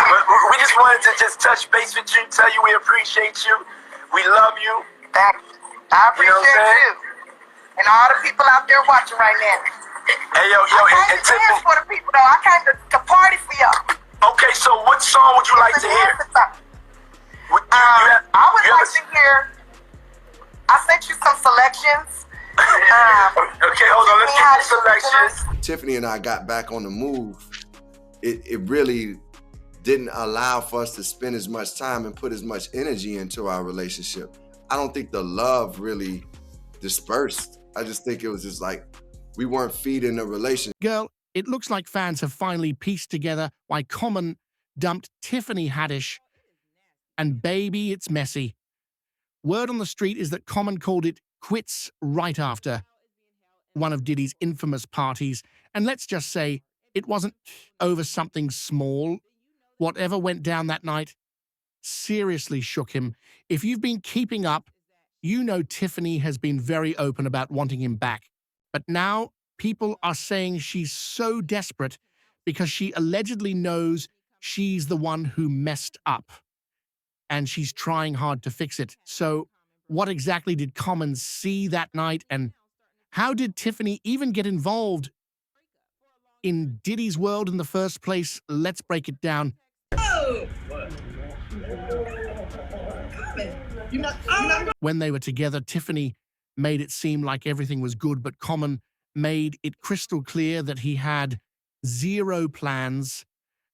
But we just wanted to just touch base with you, tell you we appreciate you, we love you. Thank you. I appreciate you. And all the people out there watching right now. Hey, yo, I came to dance for the people, though. I came to party for y'all. Okay, so what song would you like to hear? I would like to hear. I sent you some selections. Okay, hold on. Let's get the selections. Tiffany and I got back on the move. It really didn't allow for us to spend as much time and put as much energy into our relationship. I don't think the love really dispersed. I just think it was just like we weren't feeding the relationship. Girl, it looks like fans have finally pieced together why Common dumped Tiffany Haddish. And baby, it's messy. Word on the street is that Common called it quits right after one of Diddy's infamous parties. And let's just say it wasn't over something small. Whatever went down that night seriously shook him. If you've been keeping up, you know Tiffany has been very open about wanting him back. But now people are saying she's so desperate because she allegedly knows she's the one who messed up. And she's trying hard to fix it. So what exactly did Common see that night? And how did Tiffany even get involved in Diddy's world in the first place? Let's break it down. When they were together, Tiffany made it seem like everything was good, but Common made it crystal clear that he had zero plans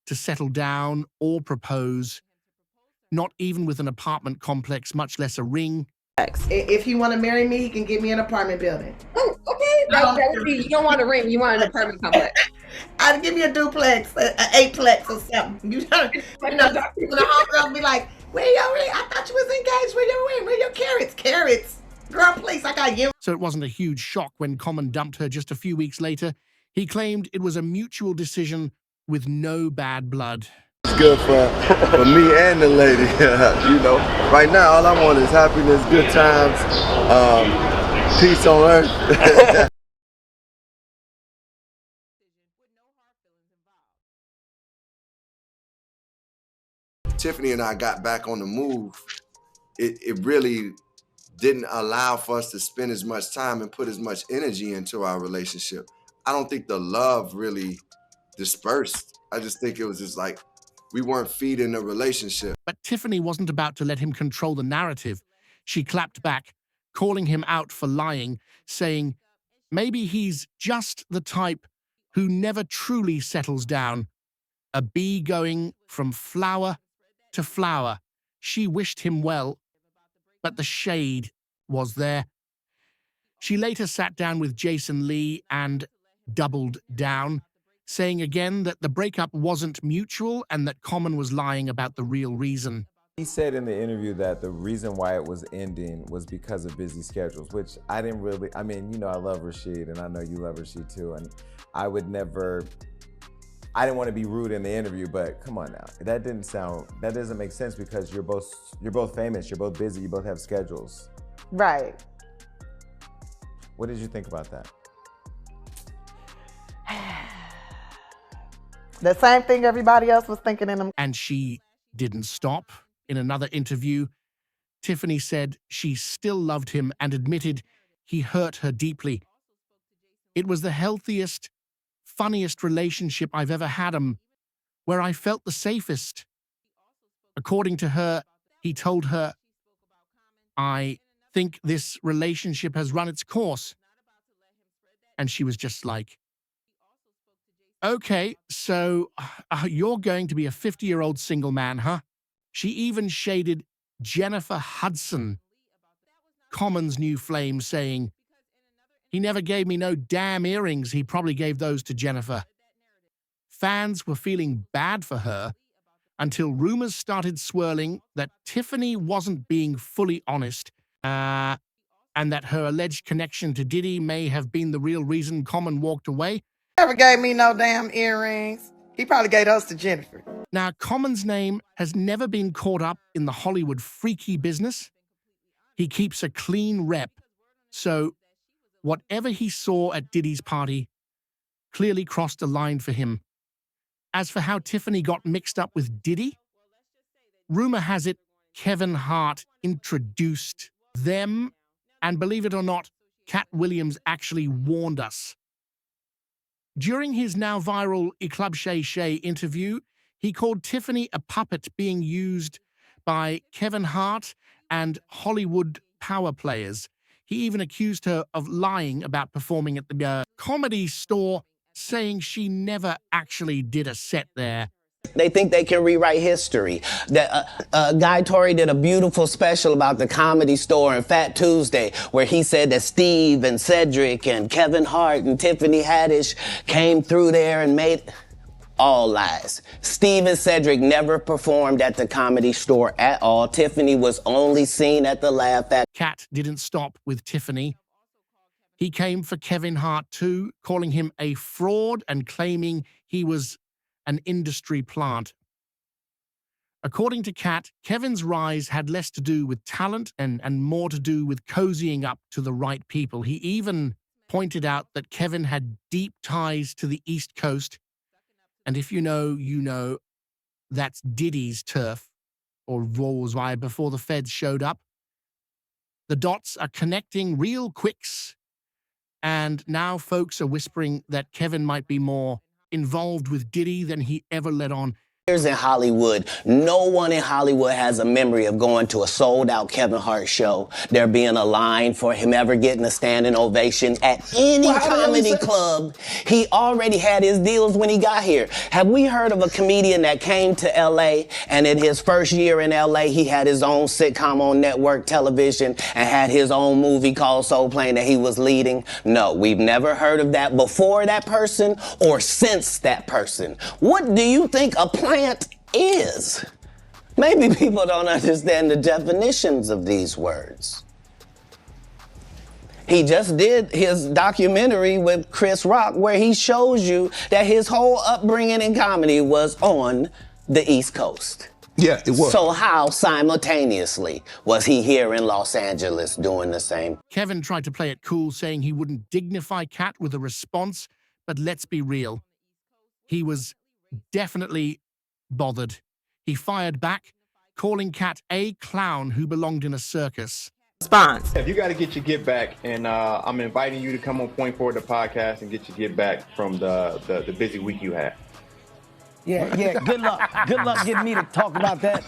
to settle down or propose, not even with an apartment complex, much less a ring. If he want to marry me, he can get me an apartment building. Oh, okay. That would be, you don't want a ring, you want an apartment complex. I'd give me a duplex, an eightplex or something. You know, when the homegirls be like, where your ring? I thought you was engaged. Where your ring? Where your carrots? Carrots. Girl, please, I got you. So it wasn't a huge shock when Common dumped her just a few weeks later. He claimed it was a mutual decision with no bad blood. It's good for me and the lady. You know, right now all I want is happiness, good times, peace on earth. Tiffany and I got back on the move. It really didn't allow for us to spend as much time and put as much energy into our relationship. I don't think the love really dispersed. I just think it was just like we weren't feeding the relationship. But Tiffany wasn't about to let him control the narrative. She clapped back, calling him out for lying, saying maybe he's just the type who never truly settles down. A bee going from flower to flower. She wished him well, but the shade was there. She later sat down with Jason Lee and doubled down, saying again that the breakup wasn't mutual and that Common was lying about the real reason. He said in the interview that the reason why it was ending was because of busy schedules, which I didn't really, I mean, you know, I love Rashid and I know you love Rashid too, and I would never, I didn't want to be rude in the interview, but come on now. That doesn't make sense because you're both famous, you're both busy, you both have schedules. Right. What did you think about that? The same thing everybody else was thinking in them. And she didn't stop. In another interview, Tiffany said she still loved him and admitted he hurt her deeply. It was the healthiest, funniest relationship I've ever had, where I felt the safest. According to her, he told her, I think this relationship has run its course. And she was just like, okay, so you're going to be a 50-year-old single man, huh? She even shaded Jennifer Hudson, Common's new flame, saying, he never gave me no damn earrings. He probably gave those to Jennifer. Fans were feeling bad for her until rumors started swirling that Tiffany wasn't being fully honest, and that her alleged connection to Diddy may have been the real reason Common walked away. Never gave me no damn earrings. He probably gave those to Jennifer. Now, Common's name has never been caught up in the Hollywood freaky business. He keeps a clean rep, so whatever he saw at Diddy's party clearly crossed a line for him. As for how Tiffany got mixed up with Diddy, rumor has it Kevin Hart introduced them, and believe it or not, Cat Williams actually warned us. During his now viral Club Shay Shay interview, he called Tiffany a puppet being used by Kevin Hart and Hollywood power players. He even accused her of lying about performing at the Comedy Store, saying she never actually did a set there. They think they can rewrite history. Guy Torrey did a beautiful special about the Comedy Store and Fat Tuesday, where he said that Steve and Cedric and Kevin Hart and Tiffany Haddish came through there and made... All lies. Steve and Cedric never performed at the Comedy Store at all. Tiffany was only seen at the Laugh Factory. Cat didn't stop with Tiffany. He came for Kevin Hart too, calling him a fraud and claiming he was an industry plant. According to Cat, Kevin's rise had less to do with talent and more to do with cozying up to the right people. He even pointed out that Kevin had deep ties to the East Coast. And if you know, you know, that's Diddy's turf, or was why before the feds showed up. The dots are connecting real quicks, and now folks are whispering that Kevin might be more involved with Diddy than he ever let on. In Hollywood, no one in Hollywood has a memory of going to a sold-out Kevin Hart show, there being a line for him ever getting a standing ovation at any comedy club. He already had his deals when he got here. Have we heard of a comedian that came to LA and in his first year in LA, he had his own sitcom on network television and had his own movie called Soul Plane that he was leading? No, we've never heard of that before that person or since that person. What do you think a plant is? Maybe people don't understand the definitions of these words. He just did his documentary with Chris Rock where he shows you that his whole upbringing in comedy was on the East Coast. Yeah, it was. So how simultaneously was he here in Los Angeles doing the same? Kevin tried to play it cool, saying he wouldn't dignify Cat with a response, but let's be real. He was definitely bothered. He fired back, calling Cat a clown who belonged in a circus. Response. You got to get your get back, and I'm inviting you to come on Point Forward, the podcast, and get your get back from the busy week you had. Yeah. Good luck. Good luck getting me to talk about that.